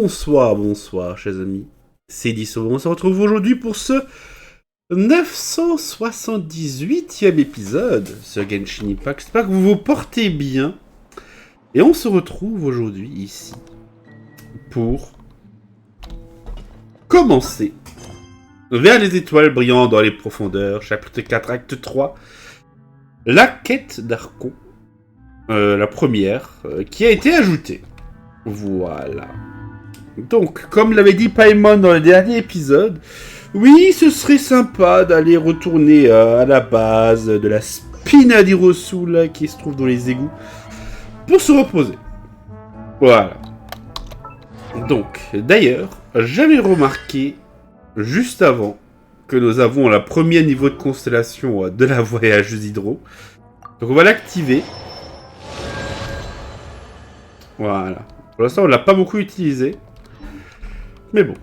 Bonsoir, chers amis. C'est Deaso. On se retrouve aujourd'hui pour ce 978e épisode sur Genshin Impact. J'espère que vous vous portez bien. Et on se retrouve aujourd'hui ici pour commencer vers les étoiles brillant dans les profondeurs, chapitre 4, acte 3, la quête d'Archon, la première, qui a été ajoutée. Voilà. Donc, comme l'avait dit PAIMON dans le dernier épisode, oui, ce serait sympa d'aller retourner à la base de la Spina di Rosula qui se trouve dans les égouts pour se reposer. Voilà. Donc, d'ailleurs, j'avais remarqué juste avant que nous avons le premier niveau de constellation de la voyageuse Hydro. Donc, on va l'activer. Voilà. Pour l'instant, on l'a pas beaucoup utilisé. Mais bon.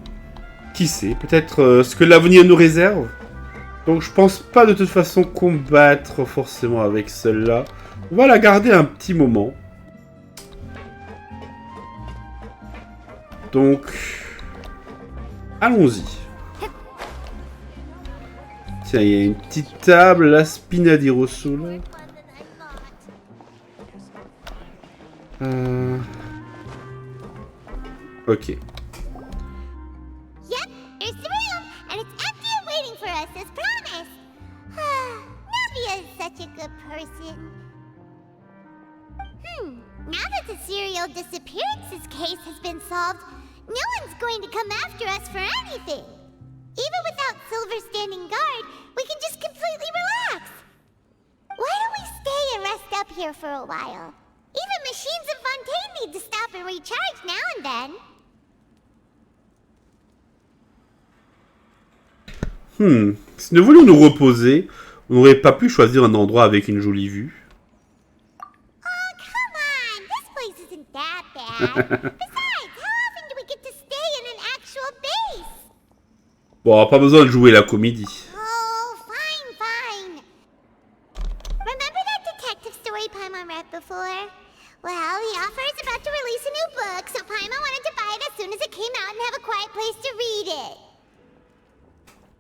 Qui sait, peut-être ce que l'avenir nous réserve. Donc, je pense pas de toute façon combattre forcément avec celle-là. On va la garder un petit moment. Donc, allons-y. Tiens, il y a une petite table, la Spina di Rosula. Ok. Yep, there's the room, and it's empty and waiting for us as promised. Navia is such a good person. Now that the serial disappearances case has been solved, no one's going to come after us for anything. Even without Silver standing guard, we can just completely relax. Why don't we stay and rest up here for a while? Even machines in Fontaine need to stop and recharge now and then. Si nous voulions nous reposer, on n'aurait pas pu choisir un endroit avec une jolie vue. Oh, come on! This place isn't that bad. Besides, how often do we get to stay in an actual base? Bon, pas besoin de jouer la comédie. Oh, fine. Remember that detective story Paimon read before? Well, the author is about to release a new book, so Paimon wanted to buy it as soon as it came out and have a quiet place to read it.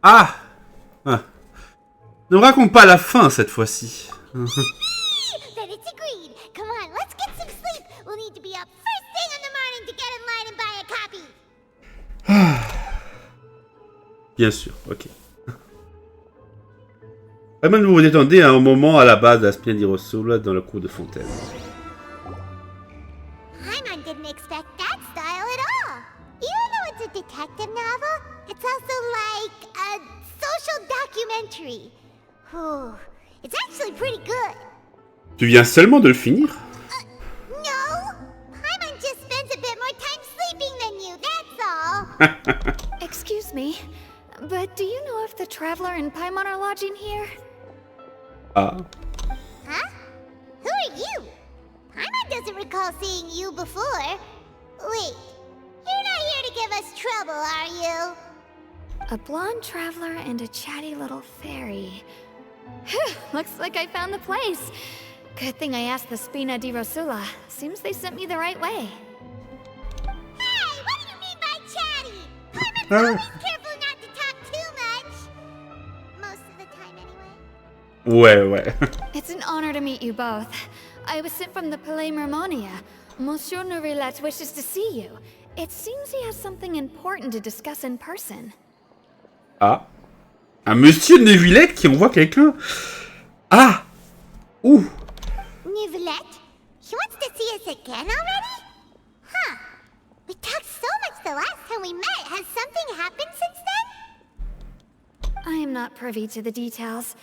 Ah, ne me raconte pas la fin cette fois-ci. Then it's agreed. Come on, let's get some sleep. We'll need to be up first thing in the morning to get in line and buy a copy. Bien sûr, ok. Même vous vous détendez à un moment à la base de la Spina di Rosula dans le cours de fontaine. Paimon didn't expect that style at all. Even though it's a detective novel, it's also like a social documentary. Whew. It's actually pretty good. Tu viens seulement de le finir? No! Paimon just spends a bit more time sleeping than you, that's all. Excuse me, but do you know if the Traveler and Paimon are lodging here? Ah. Huh? Who are you? Paimon doesn't recall seeing you before. Wait, you're not here to give us trouble, are you? A blonde traveler and a chatty little fairy. Phew, looks like I found the place. Good thing I asked the Spina di Rosula. Seems they sent me the right way. Hey, what do you mean by chatty? Paimon's always careful not to talk too much. Most of the time, anyway. Ouais. It's an honor to meet you both. I was sent from the PAIMON. Monsieur Neuvillette wishes to see you. It seems he has something important to discuss in person. Ah. Un monsieur Neuvillette qui envoie quelqu'un. Ah. Ouh. Neuvillette? He wants to see us again already? Huh. We talked so much the last time we met. Has something happened since then? I am not privy to the details.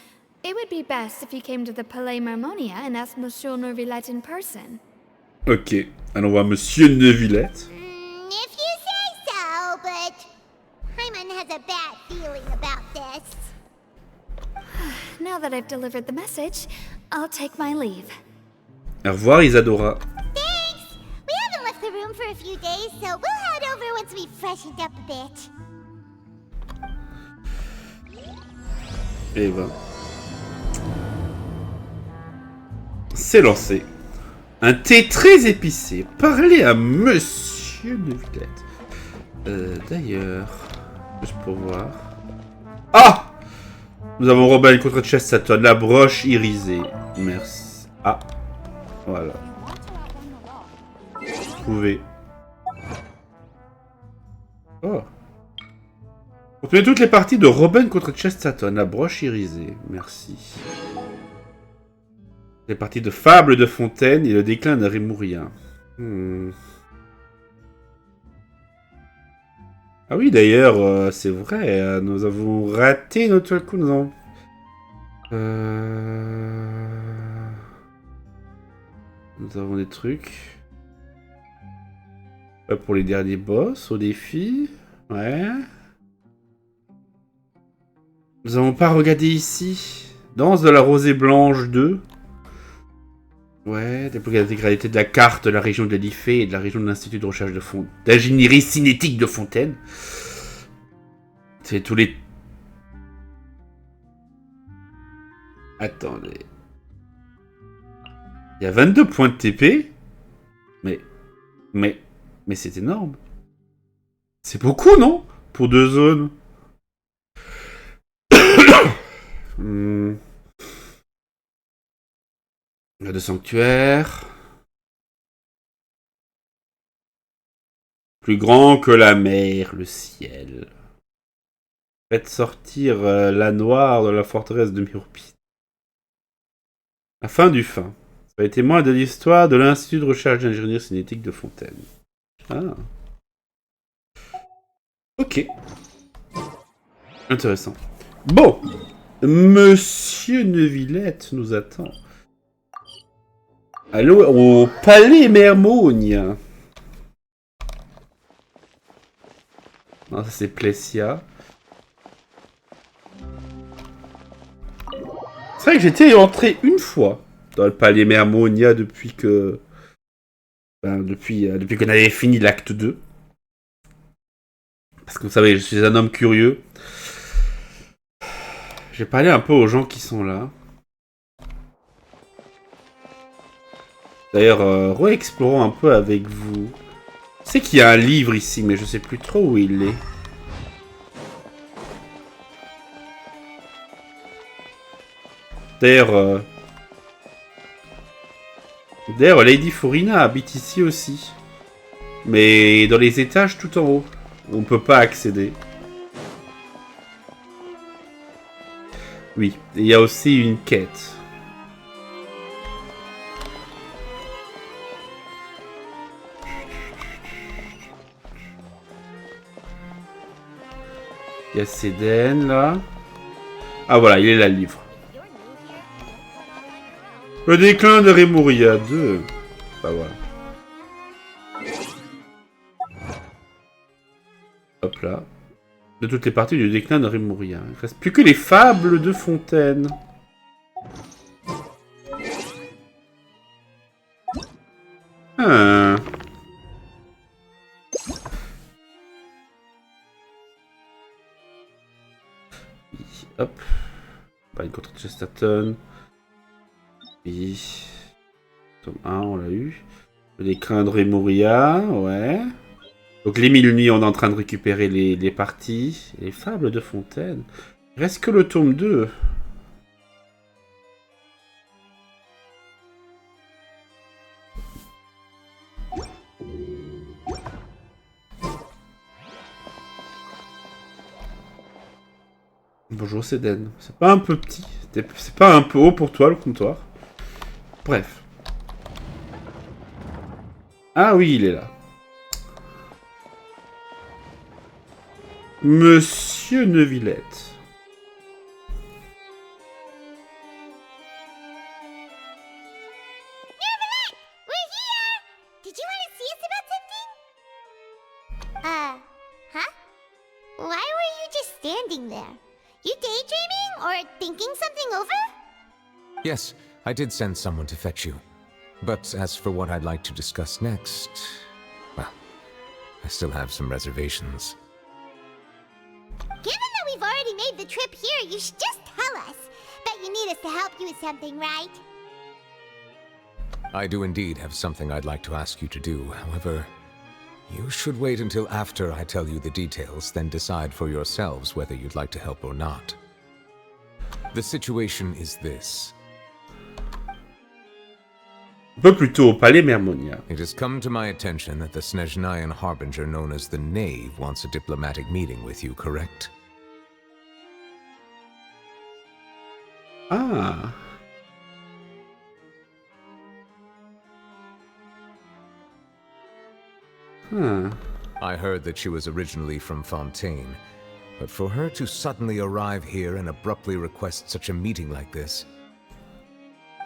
It would be best if you came to the PAIMON and asked Monsieur Neuvillette in person. Ok. Alors on voit monsieur Neuvillette. If you say so, but Paimon has a bad feeling about this. Now that I've delivered the message, I'll take my leave. Au revoir Isadora. Thanks! We haven't left the room for a few days, so we'll head over once we've freshened up a bit. Et ben. C'est lancé. Un thé très épicé. Parlez à Monsieur Neuvillette. D'ailleurs, juste pour voir. Ah! Nous avons Robin contre Chesterton, la broche irisée. Merci. Ah, voilà. Vous pouvez. Oh. Obtenez toutes les parties de Robin contre Chesterton, la broche irisée. Merci. Les parties de Fable de Fontaine et le déclin d'un Rémourien. Ah oui, d'ailleurs, c'est vrai, nous avons raté notre coup, nous avons... Nous avons des trucs. Pour les derniers boss, au défi. Ouais. Nous n'avons pas regardé ici. Danse de la rosée blanche 2. Ouais, débloquer l'intégralité de la carte de la région de l'Ifé et de la région de l'Institut de recherche d'ingénierie cinétique de Fontaine. C'est tous les... Attendez. Il y a 22 points de TP. Mais c'est énorme. C'est beaucoup, non? Pour 2 zones. Le sanctuaire. Plus grand que la mer, le ciel. Faites sortir la noire de la forteresse de Myrupide. La fin du fin. Ça a été témoin de l'histoire de l'Institut de recherche d'ingénierie cinétique de Fontaine. Ah. Ok. Intéressant. Bon. Monsieur Neuvillette nous attend. Allô, au Palais Mermogne. Non, ça c'est Plessia. C'est vrai que j'étais entré une fois dans le Palais Mermonia depuis que... Ben, depuis qu'on avait fini l'acte 2. Parce que vous savez, je suis un homme curieux. J'ai parlé un peu aux gens qui sont là. D'ailleurs, re-explorons un peu avec vous. Je sais qu'il y a un livre ici, mais je sais plus trop où il est. D'ailleurs, Lady Furina habite ici aussi. Mais dans les étages tout en haut. On ne peut pas accéder. Oui, il y a aussi une quête. Il y a Cédène là. Ah voilà, il est là le livre. Le déclin de Rémouria 2. Bah voilà. Hop là. De toutes les parties du déclin de Rémouria. Il ne reste plus que les fables de Fontaine. Ah. Hop. Pas une contre Chesterton. Oui. Tome 1, on l'a eu. Le déclin de Rémouria, ouais. Donc les 1000 nuits, on est en train de récupérer les parties. Les fables de Fontaine. Il reste que le tome 2. Bonjour Cédène. C'est pas un peu petit. C'est pas un peu haut pour toi le comptoir. Bref. Ah oui, il est là. Monsieur Neuvillette. Neuvillette! We're here! Did you want to see us about something? Huh? Why were you just standing there? You daydreaming or thinking something over? Yes, I did send someone to fetch you. But as for what I'd like to discuss next, well, I still have some reservations. Given that we've already made the trip here, you should just tell us. Bet you need us to help you with something, right? I do indeed have something I'd like to ask you to do. However, You should wait until after I tell you the details, then decide for yourselves whether you'd like to help or not. The situation is this. Un peu plus tôt au palais Mermonia. It has come to my attention that the Snezhnayan harbinger known as the Knave wants a diplomatic meeting with you, correct? Ah. I heard that she was originally from Fontaine, but for her to suddenly arrive here and abruptly request such a meeting like this,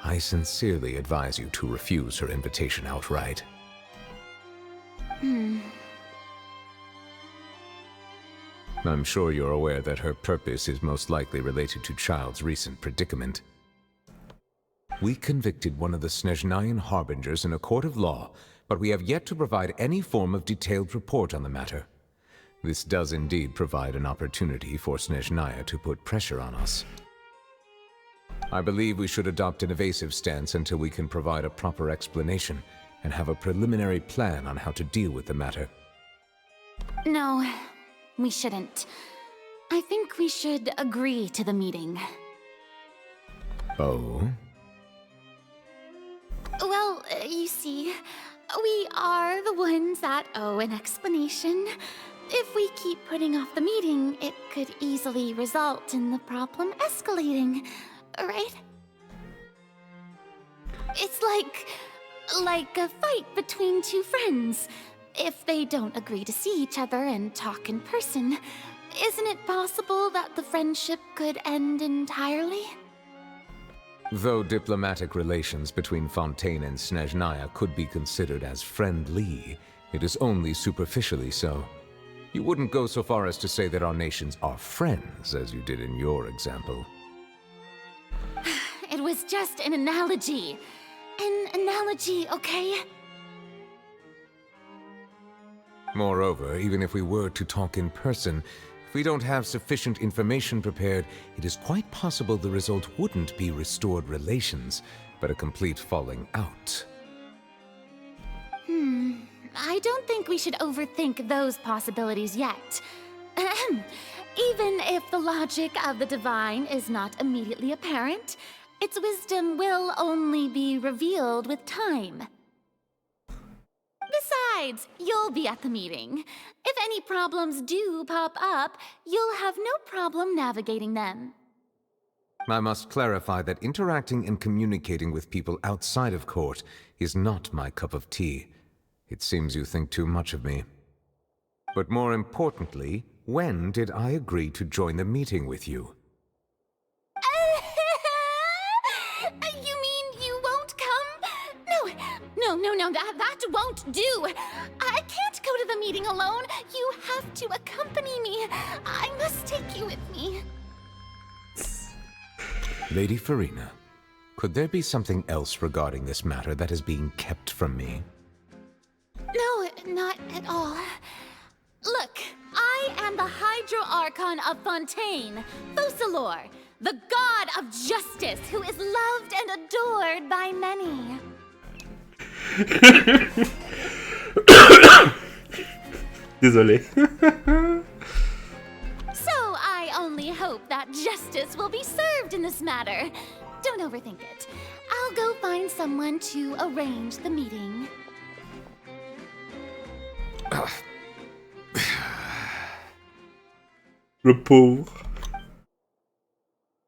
I sincerely advise you to refuse her invitation outright. I'm sure you're aware that her purpose is most likely related to Child's recent predicament. We convicted one of the Snezhnayan harbingers in a court of law, but we have yet to provide any form of detailed report on the matter. This does indeed provide an opportunity for Snezhnaya to put pressure on us. I believe we should adopt an evasive stance until we can provide a proper explanation and have a preliminary plan on how to deal with the matter. No, we shouldn't. I think we should agree to the meeting. Oh? Well, you see, we are the ones that owe an explanation. If we keep putting off the meeting, it could easily result in the problem escalating, right? It's like a fight between two friends. If they don't agree to see each other and talk in person, isn't it possible that the friendship could end entirely? Though diplomatic relations between Fontaine and Snezhnaya could be considered as friendly, it is only superficially so. You wouldn't go so far as to say that our nations are friends, as you did in your example. It was just an analogy. An analogy, okay? Moreover, even if we were to talk in person, if we don't have sufficient information prepared, it is quite possible the result wouldn't be restored relations, but a complete falling out. I don't think we should overthink those possibilities yet. Ahem. Even if the logic of the divine is not immediately apparent, its wisdom will only be revealed with time. Besides, you'll be at the meeting. If any problems do pop up, you'll have no problem navigating them. I must clarify that interacting and communicating with people outside of court is not my cup of tea. It seems you think too much of me. But more importantly, when did I agree to join the meeting with you? You mean you won't come? No, that won't do. I can't go to the meeting alone. You have to accompany me. I must take you with me. Lady Farina, could there be something else regarding this matter that is being kept from me? No, not at all. Look, I am the Hydro-Archon of Fontaine, Focalor, the god of justice who is loved and adored by many. Désolé. So I only hope that justice will be served in this matter. Don't overthink it. I'll go find someone to arrange the meeting. Le pauvre.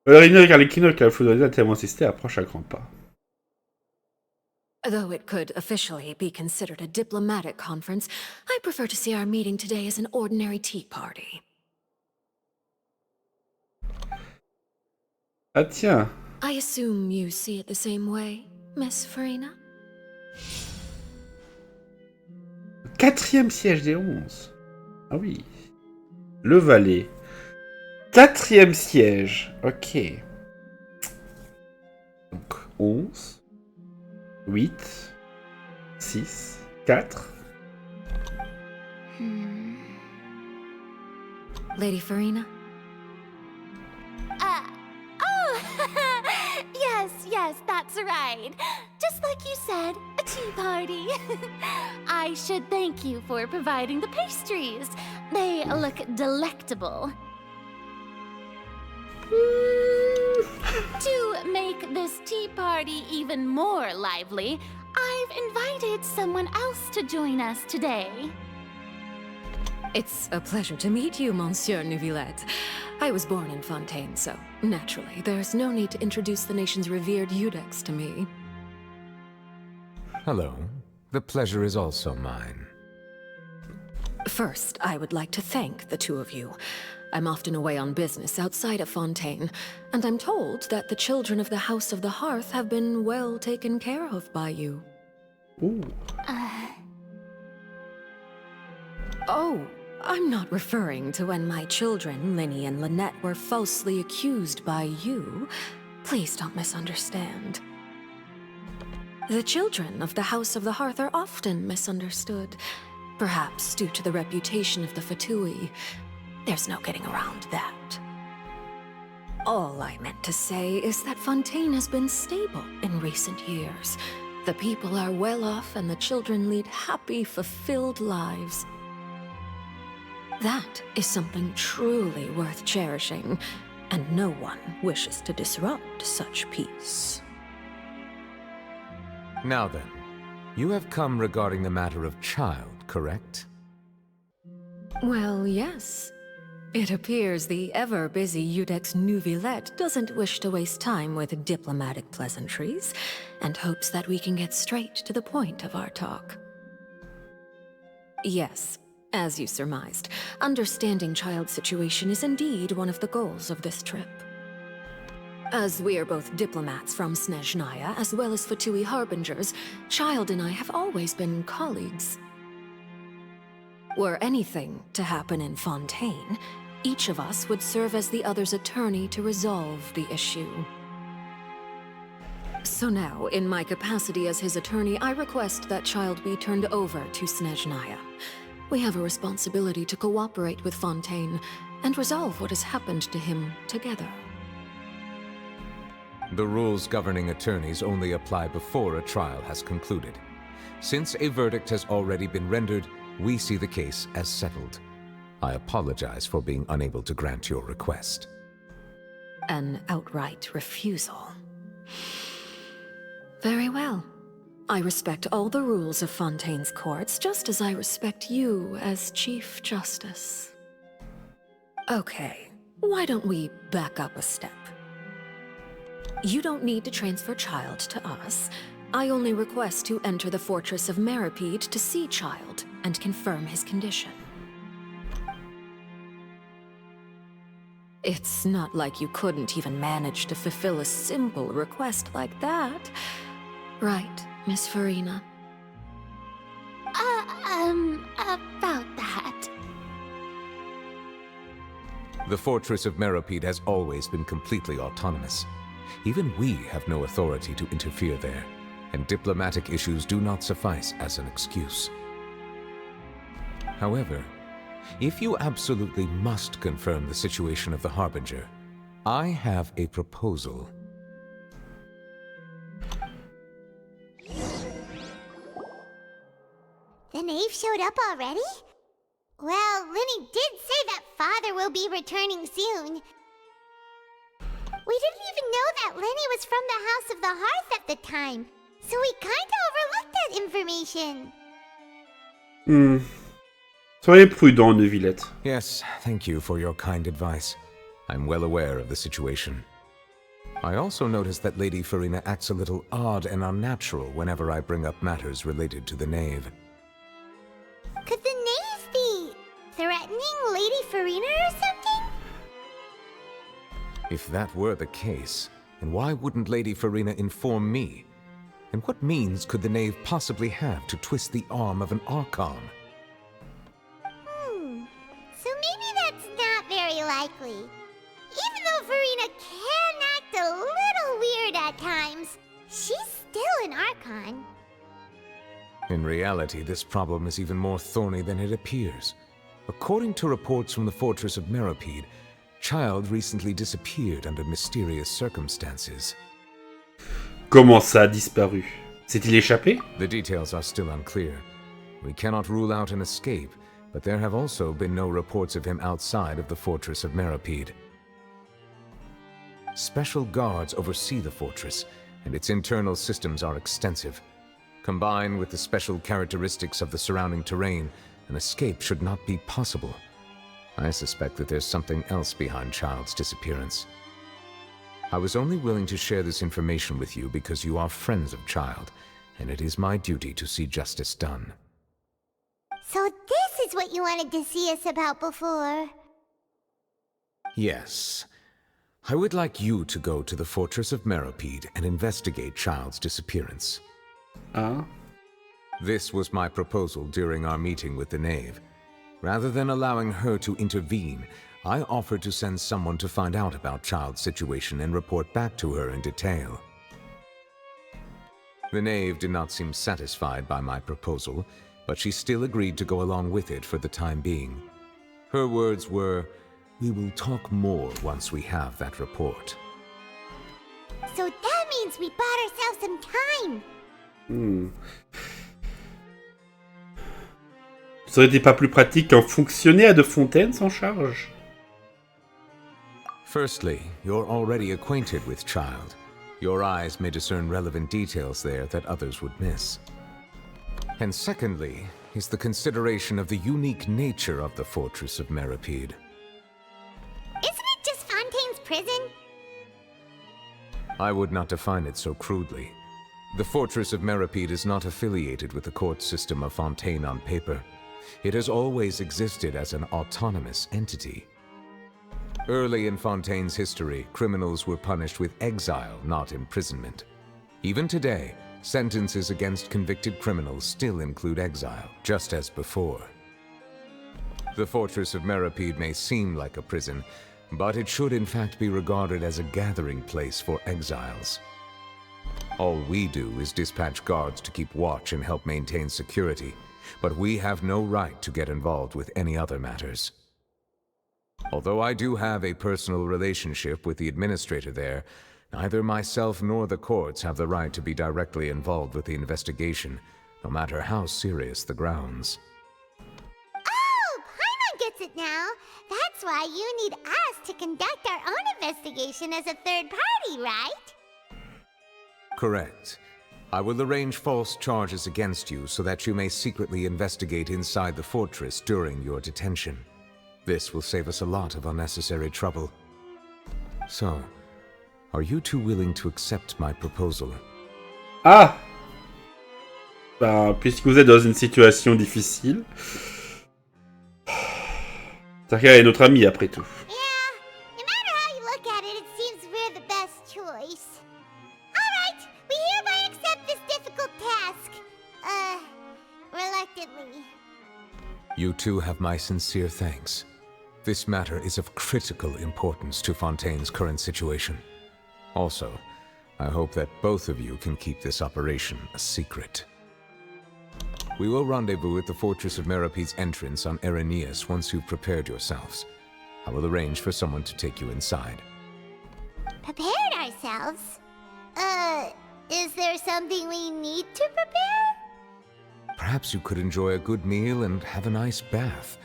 Réunir car les Kinoks à la foudre a tellement insisté approche à grands pas. Though it could officially be considered a diplomatic conference, I prefer to see our meeting today as an ordinary tea party. Ah tiens. I assume you see it the same way, Miss Farina? 4e siège des 11. Ah oui. Le valet. 4e siège. Ok. Donc 11. 8. 6. 4. Lady Farina? Oh, yes, Yes, that's right. Just like you said, a tea party. I should thank you for providing the pastries. They look delectable. To make this tea party even more lively, I've invited someone else to join us today. It's a pleasure to meet you, Monsieur Neuvillette. I was born in Fontaine, so naturally, there's no need to introduce the nation's revered Iudex to me. Hello. The pleasure is also mine. First, I would like to thank the two of you. I'm often away on business outside of Fontaine, and I'm told that the children of the House of the Hearth have been well taken care of by you. Ooh. Oh, I'm not referring to when my children, Linny and Lynette, were falsely accused by you. Please don't misunderstand. The children of the House of the Hearth are often misunderstood, perhaps due to the reputation of the Fatui. There's no getting around that. All I meant to say is that Fontaine has been stable in recent years. The people are well off and the children lead happy, fulfilled lives. That is something truly worth cherishing, and no one wishes to disrupt such peace. Now then, you have come regarding the matter of child, correct? Well, yes. It appears the ever-busy Iudex Neuvillette doesn't wish to waste time with diplomatic pleasantries, and hopes that we can get straight to the point of our talk. Yes, as you surmised, understanding child's situation is indeed one of the goals of this trip. As we are both diplomats from Snezhnaya, as well as Fatui harbingers, Child and I have always been colleagues. Were anything to happen in Fontaine, each of us would serve as the other's attorney to resolve the issue. So now, in my capacity as his attorney, I request that Child be turned over to Snezhnaya. We have a responsibility to cooperate with Fontaine and resolve what has happened to him together. The rules governing attorneys only apply before a trial has concluded. Since a verdict has already been rendered, we see the case as settled. I apologize for being unable to grant your request. An outright refusal. Very well. I respect all the rules of Fontaine's courts, just as I respect you as Chief Justice. Okay, why don't we back up a step? You don't need to transfer Child to us. I only request to enter the fortress of Meripede to see Child and confirm his condition. It's not like you couldn't even manage to fulfill a simple request like that. Right, Miss Farina? About that. The fortress of Meripede has always been completely autonomous. Even we have no authority to interfere there, and diplomatic issues do not suffice as an excuse. However, if you absolutely must confirm the situation of the Harbinger, I have a proposal. The knave showed up already? Well, Linny did say that Father will be returning soon. We didn't even know that Lenny was from the House of the Hearth at the time, so we kinda overlooked that information. Soyez prudent, Neuvillette. Yes, thank you for your kind advice. I'm well aware of the situation. I also noticed that Lady Farina acts a little odd and unnatural whenever I bring up matters related to the knave. Could the knave be threatening Lady Farina or something? If that were the case, then why wouldn't Lady Farina inform me? And what means could the knave possibly have to twist the arm of an Archon? So maybe that's not very likely. Even though Farina can act a little weird at times, she's still an Archon. In reality, this problem is even more thorny than it appears. According to reports from the fortress of Meripede, Child recently disappeared under mysterious circumstances. Comment ça a disparu? S'est-il échappé? The details are still unclear. We cannot rule out an escape, but there have also been no reports of him outside of the fortress of Meripede. Special guards oversee the fortress, and its internal systems are extensive. Combined with the special characteristics of the surrounding terrain, an escape should not be possible. I suspect that there's something else behind Child's disappearance. I was only willing to share this information with you because you are friends of Child, and it is my duty to see justice done. So this is what you wanted to see us about before. Yes. I would like you to go to the fortress of Meripede and investigate Child's disappearance. This was my proposal during our meeting with the Knave. Rather than allowing her to intervene, I offered to send someone to find out about Child's situation and report back to her in detail. The Knave did not seem satisfied by my proposal, but she still agreed to go along with it for the time being. Her words were, "We will talk more once we have that report." So that means we bought ourselves some time. Serait-il pas plus pratique qu'un fonctionnaire de fontaine s'en charge? Firstly, you're already acquainted with Child. Your eyes may discern relevant details there that others would miss. And secondly, is the consideration of the unique nature of the fortress of Meripede. Isn't it just Fontaine's prison? I would not define it so crudely. The fortress of Meripede is not affiliated with the court system of Fontaine on paper. It has always existed as an autonomous entity. Early in Fontaine's history, criminals were punished with exile, not imprisonment. Even today, sentences against convicted criminals still include exile, just as before. The fortress of Meripede may seem like a prison, but it should in fact be regarded as a gathering place for exiles. All we do is dispatch guards to keep watch and help maintain security, but we have no right to get involved with any other matters. Although I do have a personal relationship with the administrator there, neither myself nor the courts have the right to be directly involved with the investigation, no matter how serious the grounds. Oh, Paimon gets it now. That's why you need us to conduct our own investigation as a third party, right? Correct. I will arrange false charges against you so that you may secretly investigate inside the fortress during your detention. This will save us a lot of unnecessary trouble. So, are you two willing to accept my proposal? Ah! Ben, puisque vous êtes dans une situation difficile... Takara est notre ami, après tout. Yeah, no matter how you look at it, it seems we're the best choice. Alright, we hereby accept this difficult task. Reluctantly. You two have my sincere thanks. This matter is of critical importance to Fontaine's current situation. Also, I hope that both of you can keep this operation a secret. We will rendezvous at the Fortress of Meripede's entrance on Erinius once you've prepared yourselves. I will arrange for someone to take you inside. Prepared ourselves? Is there something we need to prepare? Perhaps you could enjoy a good meal and have a nice bath.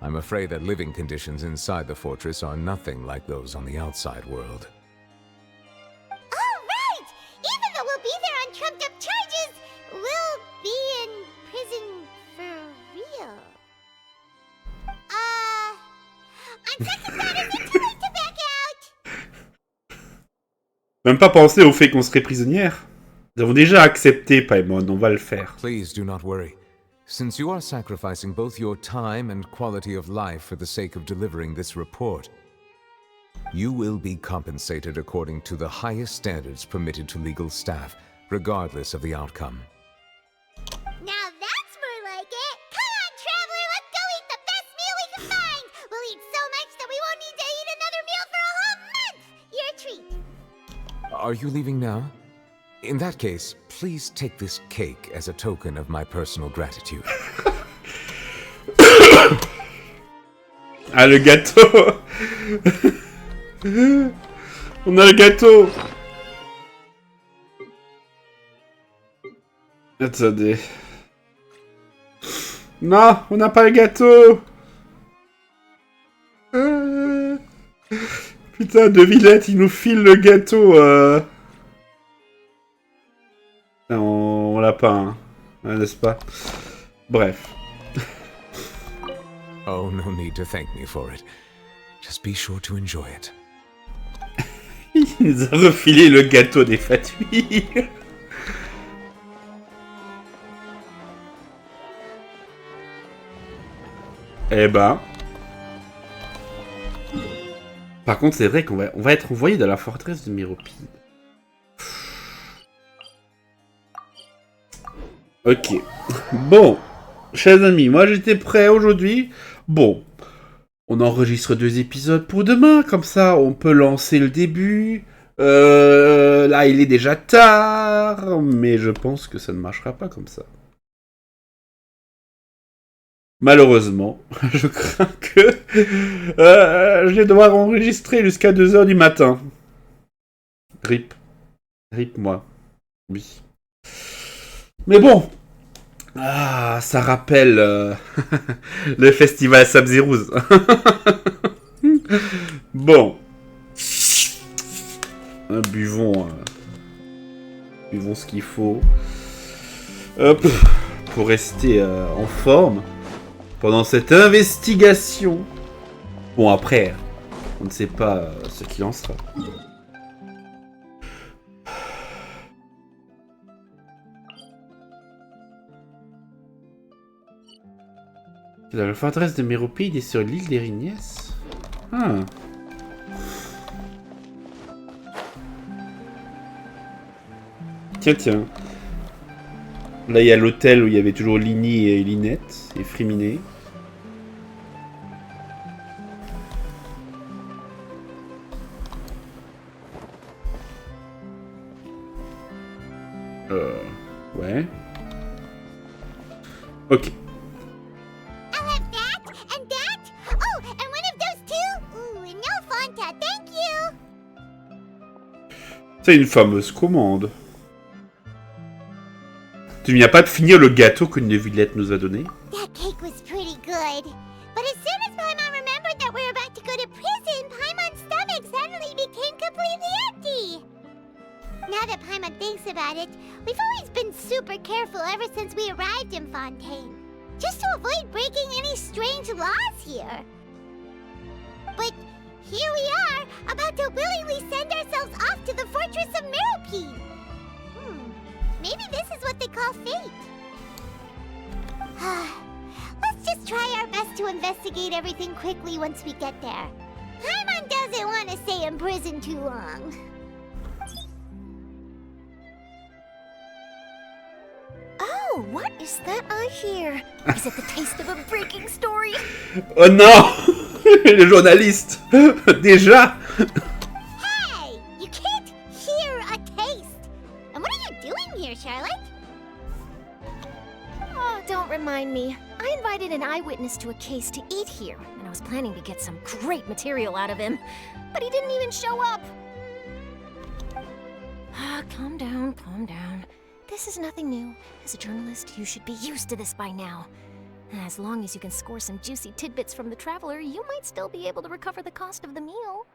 I'm afraid that living conditions inside the fortress are nothing like those on the outside world. Oh, right! Even though we'll be there on trumped-up charges, we'll be in prison for real. On second thought, is it too late to back out? Même pas penser au fait qu'on serait prisonnière. Nous avons déjà accepté, Paimon, on va le faire. Please do not worry. Since you are sacrificing both your time and quality of life for the sake of delivering this report, you will be compensated according to the highest standards permitted to legal staff, regardless of the outcome. Now that's more like it! Come on, traveler, let's go eat the best meal we can find! We'll eat so much that we won't need to eat another meal for a whole month! Your treat! Are you leaving now? In that case, please take this cake as a token of my personal gratitude. Ah, le gâteau. On a le gâteau. Attendez. Non, on n'a pas le gâteau. Putain, Neuvillette, il nous file le gâteau. Non, on l'a pas, hein. Ouais, n'est-ce pas? Bref. Oh, no need to thank me for it. Just be sure to enjoy it. Il nous a refilé le gâteau des fatouilles. Eh ben. Par contre, c'est vrai qu'on va être envoyé dans la forteresse de Méropide. Ok. Bon. Chers amis, moi j'étais prêt aujourd'hui. Bon. On enregistre 2 épisodes pour demain. Comme ça, on peut lancer le début. Là, il est déjà tard. Mais je pense que ça ne marchera pas comme ça. Malheureusement, je crains que je vais devoir enregistrer jusqu'à 2h du matin. RIP. RIP moi. Oui. Mais bon. Ah, ça rappelle le festival Sabzirouz. Bon. Buvons ce qu'il faut. Hop. Pour rester en forme. Pendant cette investigation. Bon, après, on ne sait pas ce qu'il en sera. La forteresse de Méropide est sur l'île d'Erignès. Ah. Tiens, tiens. Là, il y a l'hôtel où il y avait toujours Lini et Linette et Friminé. Ouais. Ok. I'll have that and that. Oh, and one of those two. Ooh, and no Fanta, thank you. C'est une fameuse commande. Tu viens pas de finir le gâteau que Neuvillette nous a donné? That cake was pretty good. But as soon as Paimon remembered that we're about to go to prison, Paimon's stomach suddenly became completely empty. Now that Paimon thinks about it, we've always been super careful ever since we arrived in Fontaine. Just to avoid breaking any strange laws here. But here we are, about to willingly send ourselves off to the fortress of Meropide. Maybe this is what they call fate. Let's just try our best to investigate everything quickly once we get there. Paimon doesn't want to stay in prison too long. Oh, what is that I hear? Is it the taste of a breaking story? Oh non. Le journaliste. Déjà. Hey! You can't hear a taste! And what are you doing here, Charlotte? Oh, don't remind me. I invited an eyewitness to a case to eat here, and I was planning to get some great material out of him. But he didn't even show up. Calm down, calm down. This is nothing new. As a journalist, you should be used to this by now. As long as you can score some juicy tidbits from the traveler, you might still be able to recover the cost of the meal.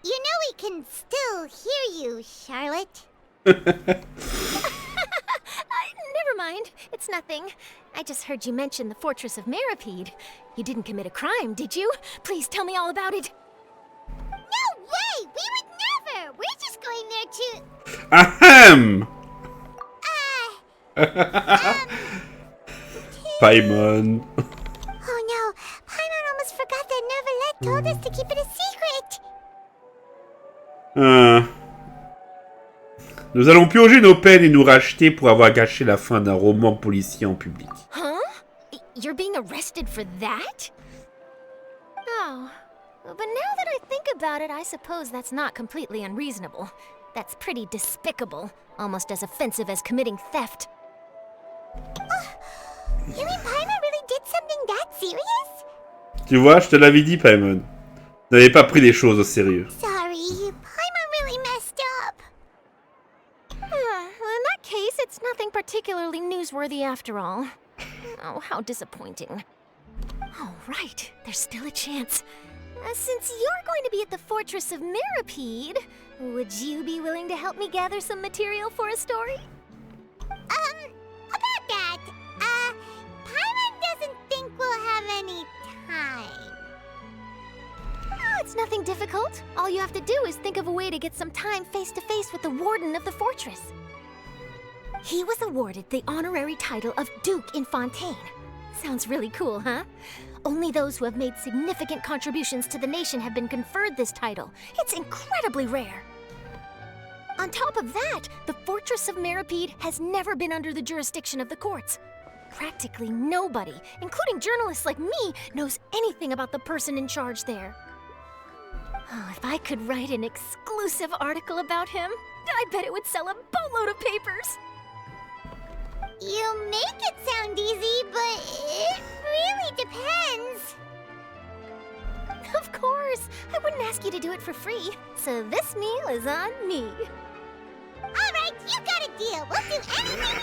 You know we can still hear you, Charlotte. Never mind. It's nothing. I just heard you mention the fortress of Meropide. You didn't commit a crime, did you? Please tell me all about it. No way! We would never! We're just going there to... Ahem. Paimon. Oh no, Paimon almost forgot that Neuvillette told us to keep it a secret. Nous allons purger nos peines et nous racheter pour avoir gâché la fin d'un roman policier en public. Huh? You're being arrested for that? Oh. But now that I think about it, I suppose that's not completely unreasonable. That's pretty despicable. Almost as offensive as committing theft. You mean Paimon really did something that serious? Tu vois, je te l'avais dit, Paimon. Vous n'avez pas pris les choses au sérieux. Sorry, Paimon really messed up. Well, in that case, it's nothing particularly newsworthy after all. Oh, how disappointing. Oh, right. There's still a chance. Since you're going to be at the Fortress of Mirapede, would you be willing to help me gather some material for a story? About that, Paimon doesn't think we'll have any time. Oh, it's nothing difficult. All you have to do is think of a way to get some time face-to-face with the Warden of the Fortress. He was awarded the honorary title of Duke in Fontaine. Sounds really cool, huh? Only those who have made significant contributions to the nation have been conferred this title. It's incredibly rare. On top of that, the Fortress of Mirapede has never been under the jurisdiction of the courts. Practically nobody, including journalists like me, knows anything about the person in charge there. Oh, if I could write an exclusive article about him, I bet it would sell a boatload of papers. You make it sound easy, but it really depends. Of course, I wouldn't ask you to do it for free, so this meal is on me. All right, you got a deal. We'll do anything.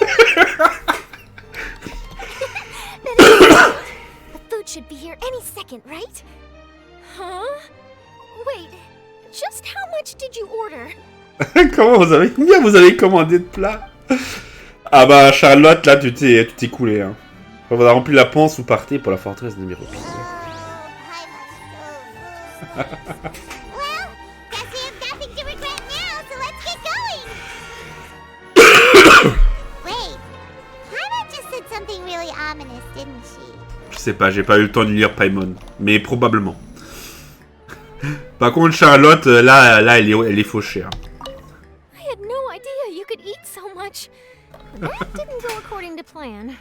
The food should be here any second, right? Huh? Wait, just how much did you order? Combien vous avez commandé de plats? Ah bah Charlotte, là tu t'es coulé. Hein. Quand vous avez rempli la panse, vous partez pour la forteresse de Mirapede. Well, guess we have nothing to regret now, so let's get going. Wait, Paimon just said something really ominous, didn't she? Je sais pas, j'ai pas eu le temps de lire Paimon, mais probablement. Par contre, Charlotte, là elle est fauchée. Hein. I had no idea you could eat so much. That didn't go according to plan.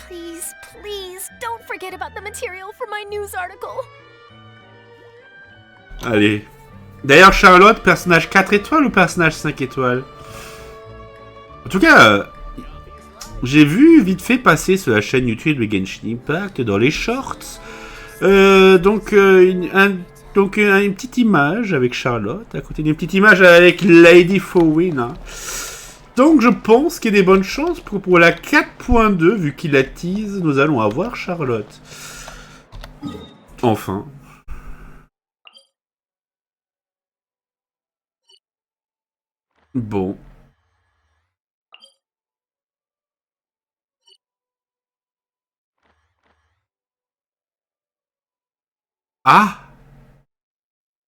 Please, please, don't forget about the material for my news article. Allez. D'ailleurs, Charlotte, personnage 4 étoiles ou personnage 5 étoiles? En tout cas, j'ai vu vite fait passer sur la chaîne YouTube de Genshin Impact dans les shorts. Donc, une petite image avec Charlotte, à côté d'une petite image avec Lady Fowin. Hein. Donc je pense qu'il y a des bonnes chances pour la 4.2, vu qu'il la tease, nous allons avoir Charlotte. Enfin. Bon. Ah!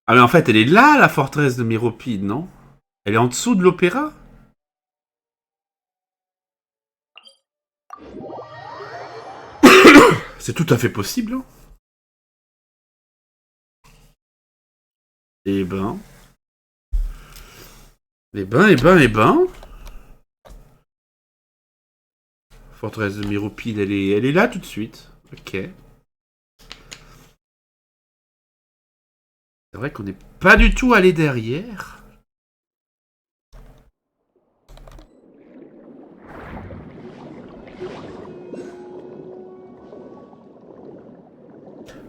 Ah mais en fait elle est là, la forteresse de Mirapede, non? Elle est en dessous de l'opéra? C'est tout à fait possible. Hein. Eh ben. Forteresse de Mirapede, elle est là tout de suite. Ok. C'est vrai qu'on n'est pas du tout allé derrière.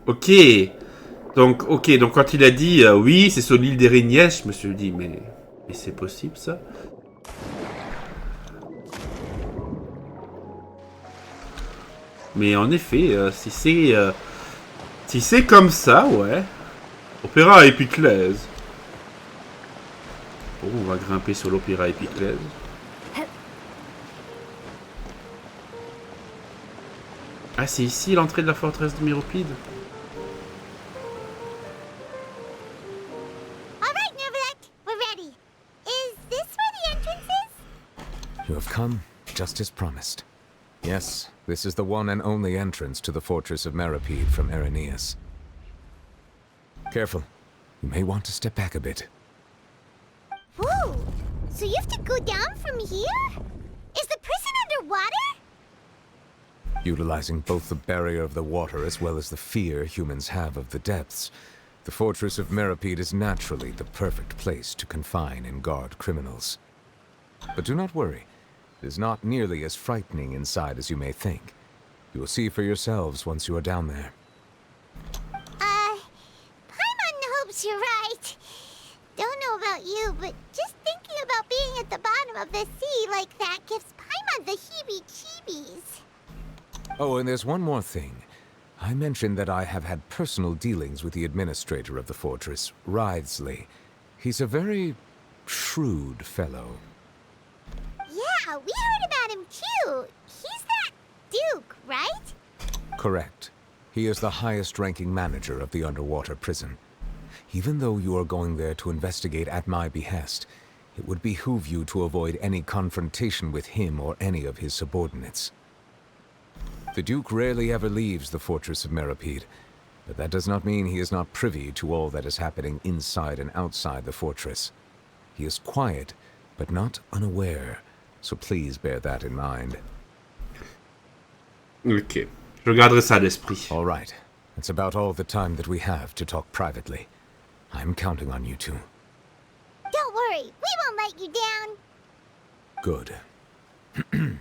Ok, donc quand il a dit oui, c'est sur l'île des Régnies, je me suis dit mais c'est possible ça? Mais en effet, si c'est comme ça, ouais. Opéra Épiclèse. Bon, on va grimper sur l'opéra Épiclèse. Ah, c'est ici l'entrée de la forteresse de Mirapede. You have come, just as promised. Yes, this is the one and only entrance to the Fortress of Mirapede from Irenaeus. Careful. You may want to step back a bit. Whoa! So you have to go down from here? Is the prison underwater? Utilizing both the barrier of the water as well as the fear humans have of the depths, the Fortress of Mirapede is naturally the perfect place to confine and guard criminals. But do not worry. It is not nearly as frightening inside as you may think. You will see for yourselves once you are down there. Paimon hopes you're right. Don't know about you, but just thinking about being at the bottom of the sea like that gives Paimon the heebie-jeebies. Oh, and there's one more thing. I mentioned that I have had personal dealings with the administrator of the fortress, Wriothesley. He's a very shrewd fellow. Yeah, we heard about him too. He's that Duke, right? Correct. He is the highest-ranking manager of the underwater prison. Even though you are going there to investigate at my behest, it would behoove you to avoid any confrontation with him or any of his subordinates. The Duke rarely ever leaves the fortress of Meripede, but that does not mean he is not privy to all that is happening inside and outside the fortress. He is quiet, but not unaware, so please bear that in mind. Ok. Je garderai ça à l'esprit. All right. That's about all the time that we have to talk privately. I'm counting on you two. Don't worry, we won't let you down. Good.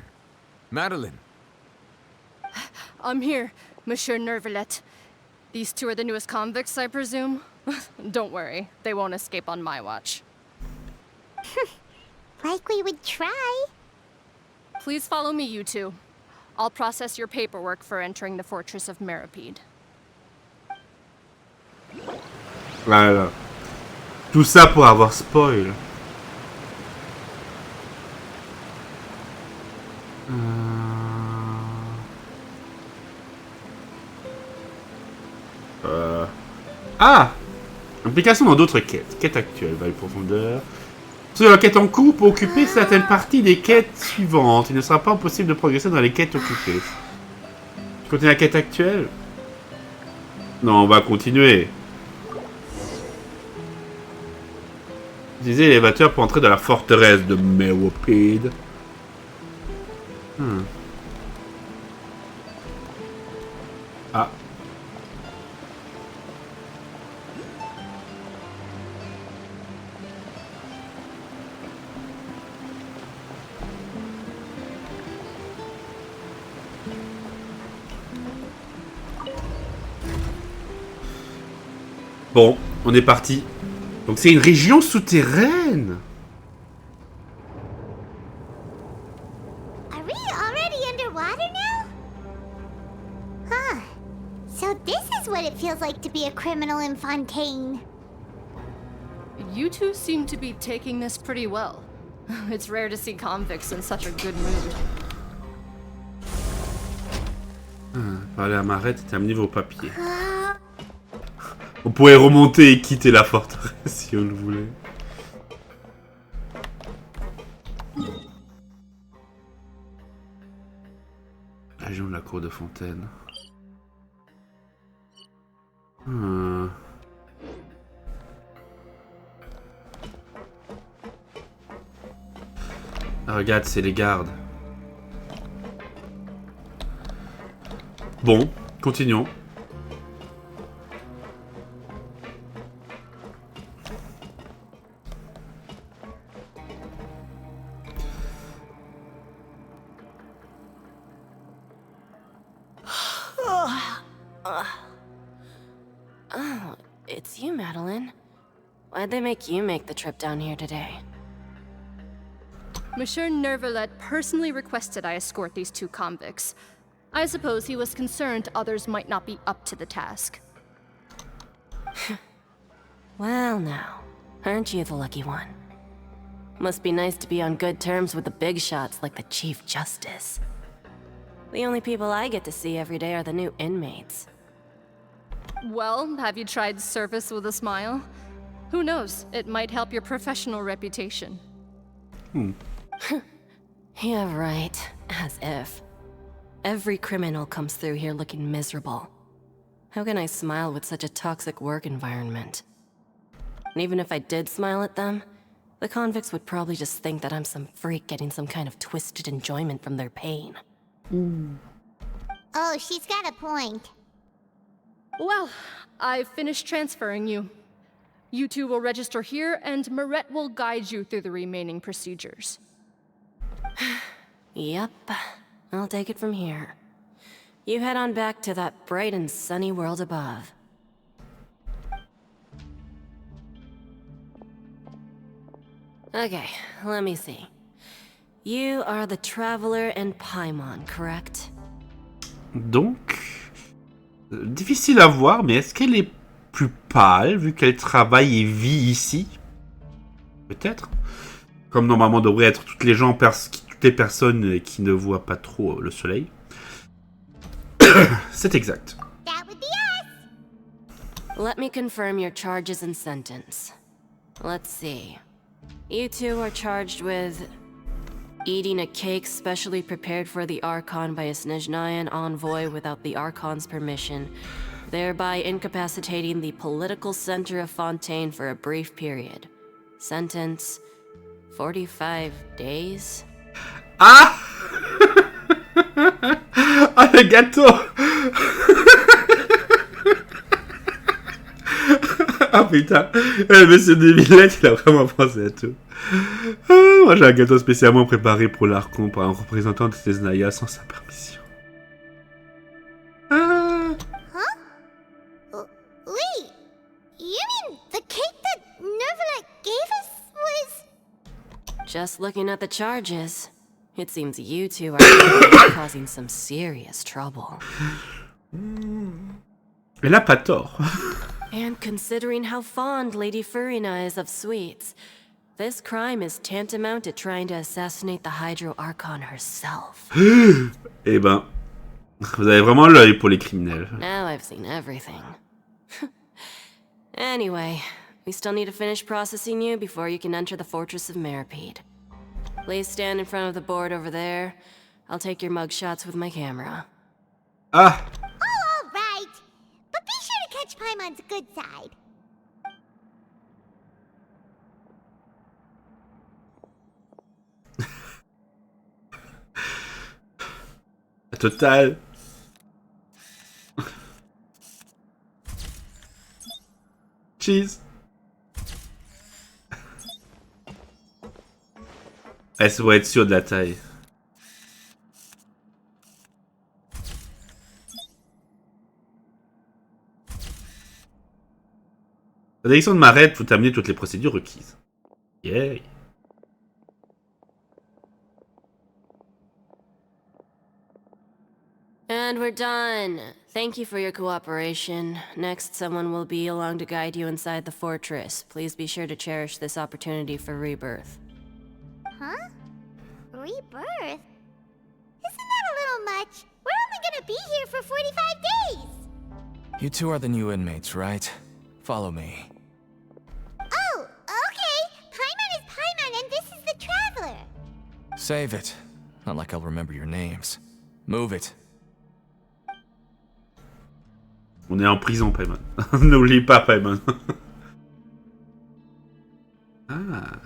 Madeline. I'm here, Monsieur Neuvillette. These two are the newest convicts, I presume? Don't worry, they won't escape on my watch. Like we would try. Please follow me, you two. I'll process your paperwork for entering the fortress of Meripede. Voilà. Tout ça pour avoir spoil. Ah! Implication dans d'autres quêtes. Quête actuelle, va profondeur. Sur la quête en cours, pour occuper certaines parties des quêtes suivantes, il ne sera pas possible de progresser dans les quêtes occupées. Je continue la quête actuelle? Non, on va continuer. Utilisez l'élévateur pour entrer dans la forteresse de Meripede. Ah. Bon, on est parti. Donc c'est une région souterraine. Are we already underwater now? Huh. So this is what it feels like to be a criminal in Fontaine. You two seem to be taking this pretty well. It's rare to see convicts in such a good mood. Parlez à Marette et terminez vos papiers. On pourrait remonter et quitter la forteresse si on le voulait. Région de la cour de Fontaine. Ah, regarde, c'est les gardes. Bon, continuons. Oh, it's you, Madeline. Why'd they make you make the trip down here today? Monsieur Neuvillette personally requested I escort these two convicts. I suppose he was concerned others might not be up to the task. Well now, aren't you the lucky one? Must be nice to be on good terms with the big shots like the Chief Justice. The only people I get to see every day are the new inmates. Well, have you tried service with a smile? Who knows, it might help your professional reputation. Yeah, right. As if. Every criminal comes through here looking miserable. How can I smile with such a toxic work environment? And even if I did smile at them, the convicts would probably just think that I'm some freak getting some kind of twisted enjoyment from their pain. Oh, she's got a point. Well, I've finished transferring you. You two will register here, and Marette will guide you through the remaining procedures. Yep, I'll take it from here. You head on back to that bright and sunny world above. Okay, let me see. You are the traveler and Paimon, correct? Donc, difficile à voir, mais est-ce qu'elle est plus pâle vu qu'elle travaille et vit ici? Peut-être. Comme normalement devraient être toutes les personnes qui ne voient pas trop le soleil. C'est exact. That would be us. Let me confirm your charges and sentence. Let's see. You two are charged with eating a cake specially prepared for the Archon by a Snezhnayan envoy without the Archon's permission, thereby incapacitating the political center of Fontaine for a brief period. Sentence: 45 days? Ah Ah, le gâteau. Ah putain, monsieur Neuvillette, il a vraiment pensé à tout. Moi j'ai un gâteau spécialement préparé pour l'Archon par un représentant de Snezhnaya sans sa permission. Wait, you mean the cake that Neuvillette gave us was... Just looking at the charges, it seems you two are causing some serious trouble. Elle a pas tort. And considering how fond Lady Furina is of sweets, this crime is tantamount to trying to assassinate the Hydro Archon herself. Eh ben, vous avez vraiment l'œil pour les criminels. Now I've seen everything. Anyway, we still need to finish processing you before you can enter the Fortress of Meripede. Please stand in front of the board over there. I'll take your mugshots with my camera. Ah. Oh, all right. But be sure to catch Paimon's good side. Total. Cheese. Elle se doit être sûre de la taille. La direction de ma raid faut amener toutes les procédures requises. Yeah. And we're done. Thank you for your cooperation. Next, someone will be along to guide you inside the fortress. Please be sure to cherish this opportunity for rebirth. Huh? Rebirth? Isn't that a little much? We're only gonna be here for 45 days! You two are the new inmates, right? Follow me. Oh, okay! Paimon is Paimon and this is the Traveler! Save it. Not like I'll remember your names. Move it. On est en prison, Paimon. N'oublie pas, Paimon. Ah.